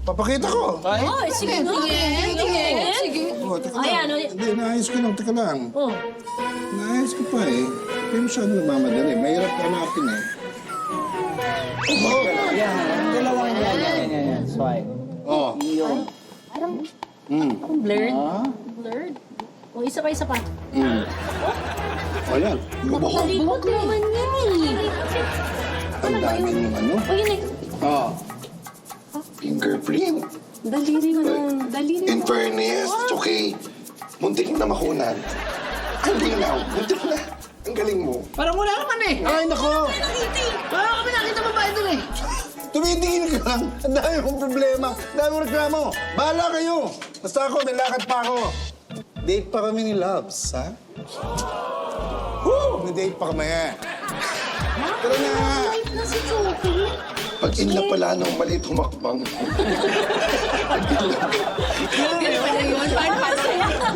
Papakita ko. Oh, sige nga. Sige. Oh, teka Ay, lang. ano? Hindi, naayos ko lang. Teka lang. Oh. Naayos ko pa eh. Hindi masyado nagmamadali. Mahirap hanapin eh. Oh! Yan. Dalawang yan. Swipe. Oh. Yun. Parang blurred. Ah? Blurred. O, isa pa. Oh, yan. Makalikot naman yan eh. Ang dami ng ano. O, yun eh. Oh. Fingerprint. Daliri mo nung... Daliri In mo. fairness, it's okay. Muntik na makunan. Ang linaw. Muntik na. Ang galing mo. Parang wala naman eh. Ay, nako! Parang kami nakita babae dun eh. Tumitingin ka lang. Ang dami kong problema. Ang dami kong reklamo. Bahala kayo. Basta ako, may lakad pa ako. Date pa kami ni Loves, ha? Woo! May date pa kami. Tara na. Life na si Sophie. Pag in na pala nung maliit humakbang.